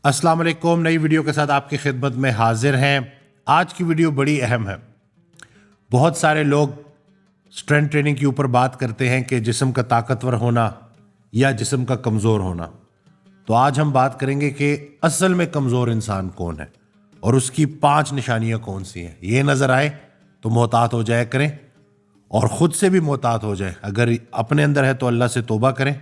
السلام علیکم، نئی ویڈیو کے ساتھ آپ کی خدمت میں حاضر ہیں۔ آج کی ویڈیو بڑی اہم ہے۔ بہت سارے لوگ اسٹرینتھ ٹریننگ کے اوپر بات کرتے ہیں کہ جسم کا طاقتور ہونا یا جسم کا کمزور ہونا۔ تو آج ہم بات کریں گے کہ اصل میں کمزور انسان کون ہے اور اس کی 5 نشانیاں کون سی ہیں۔ یہ نظر آئے تو محتاط ہو جایا کریں اور خود سے بھی محتاط ہو جائیں۔ اگر اپنے اندر ہے تو اللہ سے توبہ کریں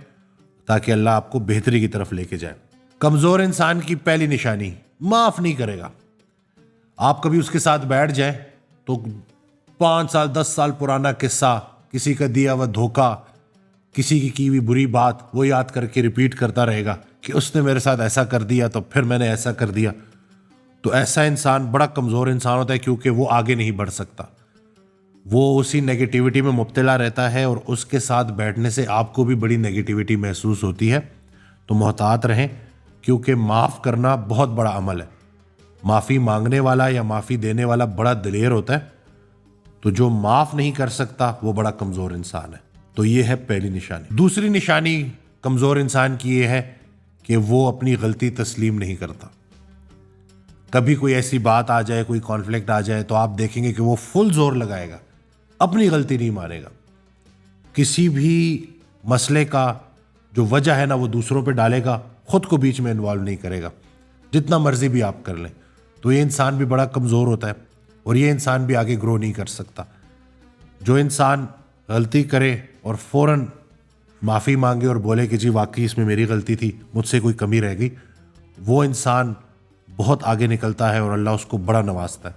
تاکہ اللہ آپ کو بہتری کی طرف لے کے جائے۔ کمزور انسان کی پہلی نشانی، معاف نہیں کرے گا۔ آپ کبھی اس کے ساتھ بیٹھ جائیں تو 5 سال 10 سال پرانا قصہ، کسی کا دیا ہوا دھوکہ، کسی کی ہوئی بری بات وہ یاد کر کے ریپیٹ کرتا رہے گا کہ اس نے میرے ساتھ ایسا کر دیا تو پھر میں نے ایسا کر دیا۔ تو ایسا انسان بڑا کمزور انسان ہوتا ہے، کیونکہ وہ آگے نہیں بڑھ سکتا۔ وہ اسی نیگیٹیوٹی میں مبتلا رہتا ہے اور اس کے ساتھ بیٹھنے سے آپ کو بھی بڑی نیگیٹیوٹی محسوس ہوتی ہے۔ تو محتاط رہیں، کیونکہ معاف کرنا بہت بڑا عمل ہے۔ معافی مانگنے والا یا معافی دینے والا بڑا دلیر ہوتا ہے، تو جو معاف نہیں کر سکتا وہ بڑا کمزور انسان ہے۔ تو یہ ہے پہلی نشانی۔ دوسری نشانی کمزور انسان کی یہ ہے کہ وہ اپنی غلطی تسلیم نہیں کرتا۔ کبھی کوئی ایسی بات آ جائے، کوئی کانفلکٹ آ جائے تو آپ دیکھیں گے کہ وہ فل زور لگائے گا، اپنی غلطی نہیں مانے گا۔ کسی بھی مسئلے کا جو وجہ ہے نا وہ دوسروں پہ ڈالے گا، خود کو بیچ میں انوالو نہیں کرے گا، جتنا مرضی بھی آپ کر لیں۔ تو یہ انسان بھی بڑا کمزور ہوتا ہے اور یہ انسان بھی آگے گرو نہیں کر سکتا۔ جو انسان غلطی کرے اور فوراً معافی مانگے اور بولے کہ جی واقعی اس میں میری غلطی تھی، مجھ سے کوئی کمی رہ گئی، وہ انسان بہت آگے نکلتا ہے اور اللہ اس کو بڑا نوازتا ہے۔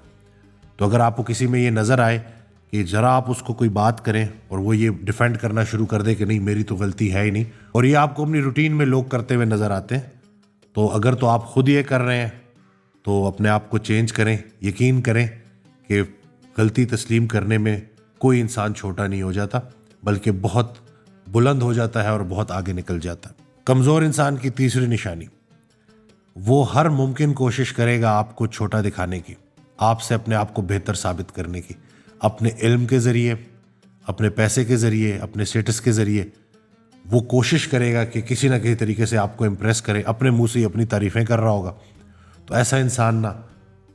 تو اگر آپ کو کسی میں یہ نظر آئے کہ ذرا آپ اس کو کوئی بات کریں اور وہ یہ ڈیفینڈ کرنا شروع کر دے کہ نہیں میری تو غلطی ہے ہی نہیں، اور یہ آپ کو اپنی روٹین میں لوگ کرتے ہوئے نظر آتے ہیں، تو اگر تو آپ خود یہ کر رہے ہیں تو اپنے آپ کو چینج کریں۔ یقین کریں کہ غلطی تسلیم کرنے میں کوئی انسان چھوٹا نہیں ہو جاتا، بلکہ بہت بلند ہو جاتا ہے اور بہت آگے نکل جاتا ہے۔ کمزور انسان کی تیسری نشانی، وہ ہر ممکن کوشش کرے گا آپ کو چھوٹا دکھانے کی، آپ سے اپنے آپ کو بہتر ثابت کرنے کی، اپنے علم کے ذریعے، اپنے پیسے کے ذریعے، اپنے سٹیٹس کے ذریعے۔ وہ کوشش کرے گا کہ کسی نہ کسی طریقے سے آپ کو امپریس کرے، اپنے منہ سے اپنی تعریفیں کر رہا ہوگا۔ تو ایسا انسان نا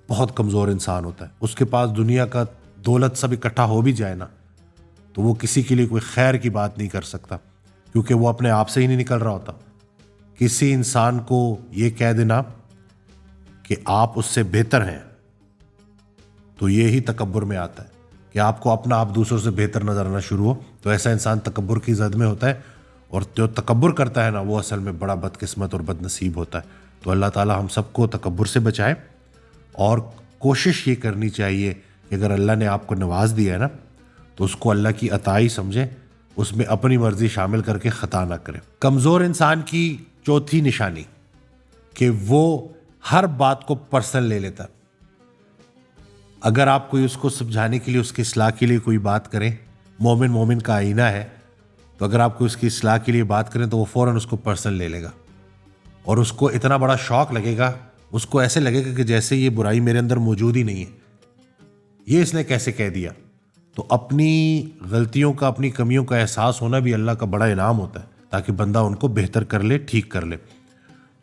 بہت کمزور انسان ہوتا ہے۔ اس کے پاس دنیا کا دولت سب اکٹھا ہو بھی جائے نا تو وہ کسی کے لیے کوئی خیر کی بات نہیں کر سکتا، کیونکہ وہ اپنے آپ سے ہی نہیں نکل رہا ہوتا۔ کسی انسان کو یہ کہہ دینا کہ آپ اس سے بہتر ہیں تو یہی تکبر میں آتا ہے کہ آپ کو اپنا آپ دوسروں سے بہتر نظر آنا شروع ہو۔ تو ایسا انسان تکبر کی زد میں ہوتا ہے، اور جو تکبر کرتا ہے نا وہ اصل میں بڑا بدقسمت اور بد نصیب ہوتا ہے۔ تو اللہ تعالی ہم سب کو تکبر سے بچائے، اور کوشش یہ کرنی چاہیے کہ اگر اللہ نے آپ کو نواز دیا ہے نا تو اس کو اللہ کی عطائی سمجھیں، اس میں اپنی مرضی شامل کر کے خطا نہ کریں۔ کمزور انسان کی چوتھی نشانی کہ وہ ہر بات کو پرسنل لے لیتا ہے۔ اگر آپ کوئی اس کو سمجھانے کے لیے، اس کی اصلاح کے لیے کوئی بات کریں، مومن کا آئینہ ہے، تو اگر آپ کو اس کی اصلاح کے لیے بات کریں تو وہ فوراً اس کو پرسنل لے لے گا، اور اس کو اتنا بڑا شوق لگے گا، اس کو ایسے لگے گا کہ جیسے یہ برائی میرے اندر موجود ہی نہیں ہے، یہ اس نے کیسے کہہ دیا۔ تو اپنی غلطیوں کا، اپنی کمیوں کا احساس ہونا بھی اللہ کا بڑا انعام ہوتا ہے، تاکہ بندہ ان کو بہتر کر لے، ٹھیک کر لے۔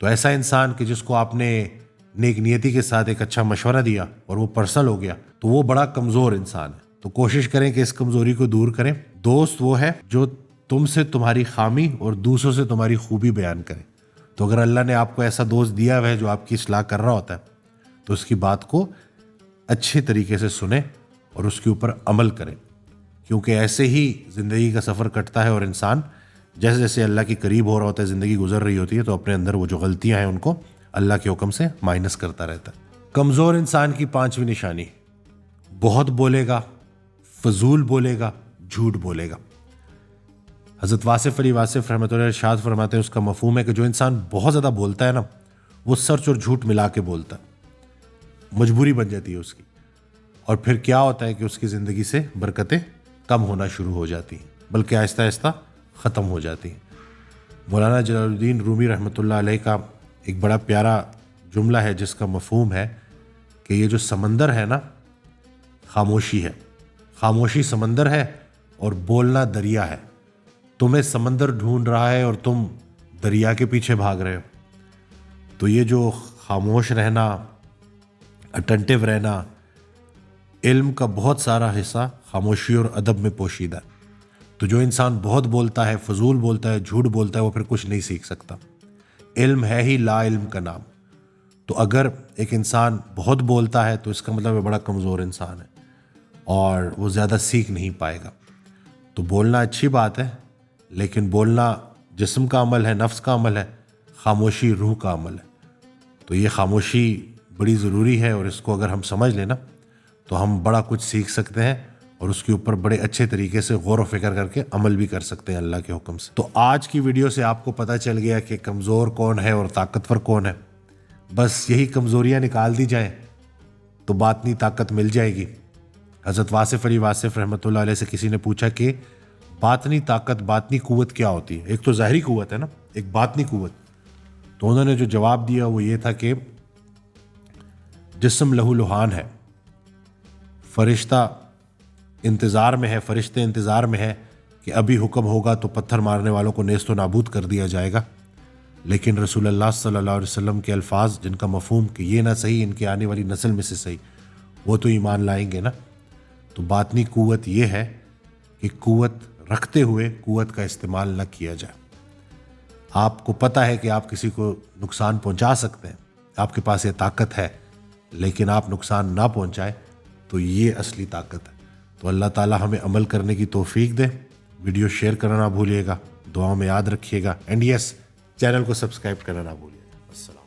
تو ایسا انسان کہ جس کو آپ نے نیک نیتی کے ساتھ ایک اچھا مشورہ دیا اور وہ پرسنل ہو گیا، تو وہ بڑا کمزور انسان ہے۔ تو کوشش کریں کہ اس کمزوری کو دور کریں۔ دوست وہ ہے جو تم سے تمہاری خامی اور دوسروں سے تمہاری خوبی بیان کرے۔ تو اگر اللہ نے آپ کو ایسا دوست دیا ہے جو آپ کی اصلاح کر رہا ہوتا ہے تو اس کی بات کو اچھے طریقے سے سنیں اور اس کے اوپر عمل کریں، کیونکہ ایسے ہی زندگی کا سفر کٹتا ہے، اور انسان جیسے جیسے اللہ کے قریب ہو رہا ہوتا ہے، زندگی گزر رہی ہوتی ہے، تو اپنے اندر وہ جو غلطیاں ہیں ان کو اللہ کے حکم سے مائنس کرتا رہتا ہے۔ کمزور انسان کی 5ویں نشانی، بہت بولے گا، فضول بولے گا، جھوٹ بولے گا۔ حضرت واصف علی واصف رحمۃ اللہ ارشاد فرماتے ہیں، اس کا مفہوم ہے کہ جو انسان بہت زیادہ بولتا ہے نا وہ سچ اور جھوٹ ملا کے بولتا ہے، مجبوری بن جاتی ہے اس کی، اور پھر کیا ہوتا ہے کہ اس کی زندگی سے برکتیں کم ہونا شروع ہو جاتی ہیں، بلکہ آہستہ آہستہ ختم ہو جاتی ہیں۔ مولانا جلال الدین رومی رحمۃ اللہ علیہ کا ایک بڑا پیارا جملہ ہے جس کا مفہوم ہے کہ یہ جو سمندر ہے نا خاموشی ہے، خاموشی سمندر ہے اور بولنا دریا ہے۔ تمہیں سمندر ڈھونڈ رہا ہے اور تم دریا کے پیچھے بھاگ رہے ہو۔ تو یہ جو خاموش رہنا، اٹینٹیو رہنا، علم کا بہت سارا حصہ خاموشی اور ادب میں پوشیدہ ہے۔ تو جو انسان بہت بولتا ہے، فضول بولتا ہے، جھوٹ بولتا ہے، وہ پھر کچھ نہیں سیکھ سکتا۔ علم ہے ہی لا علم کا نام۔ تو اگر ایک انسان بہت بولتا ہے تو اس کا مطلب وہ بڑا کمزور انسان ہے اور وہ زیادہ سیکھ نہیں پائے گا۔ تو بولنا اچھی بات ہے، لیکن بولنا جسم کا عمل ہے، نفس کا عمل ہے، خاموشی روح کا عمل ہے۔ تو یہ خاموشی بڑی ضروری ہے، اور اس کو اگر ہم سمجھ لیں نا تو ہم بڑا کچھ سیکھ سکتے ہیں اور اس کے اوپر بڑے اچھے طریقے سے غور و فکر کر کے عمل بھی کر سکتے ہیں اللہ کے حکم سے۔ تو آج کی ویڈیو سے آپ کو پتہ چل گیا کہ کمزور کون ہے اور طاقتور کون ہے۔ بس یہی کمزوریاں نکال دی جائیں تو باطنی طاقت مل جائے گی۔ حضرت واصف علی واصف رحمۃ اللہ علیہ سے کسی نے پوچھا کہ باطنی طاقت، باطنی قوت کیا ہوتی ہے؟ ایک تو ظاہری قوت ہے نا، ایک باطنی قوت۔ تو انہوں نے جو جواب دیا وہ یہ تھا کہ جسم لہو لہان ہے، فرشتہ انتظار میں ہے، فرشتے انتظار میں ہے کہ ابھی حکم ہوگا تو پتھر مارنے والوں کو نیست و نابود کر دیا جائے گا، لیکن رسول اللہ صلی اللہ علیہ وسلم کے الفاظ جن کا مفہوم کہ یہ نہ صحیح ان کے آنے والی نسل میں سے صحیح، وہ تو ایمان لائیں گے نا۔ تو باطنی قوت یہ ہے کہ قوت رکھتے ہوئے قوت کا استعمال نہ کیا جائے۔ آپ کو پتہ ہے کہ آپ کسی کو نقصان پہنچا سکتے ہیں، آپ کے پاس یہ طاقت ہے، لیکن آپ نقصان نہ پہنچائے تو یہ اصلی طاقت ہے۔ تو اللہ تعالی ہمیں عمل کرنے کی توفیق دے۔ ویڈیو شیئر کرنا نہ بھولیے گا، دعاؤں میں یاد رکھیے گا، اینڈ یس چینل کو سبسکرائب کرنا نہ بھولیے گا۔ السلام۔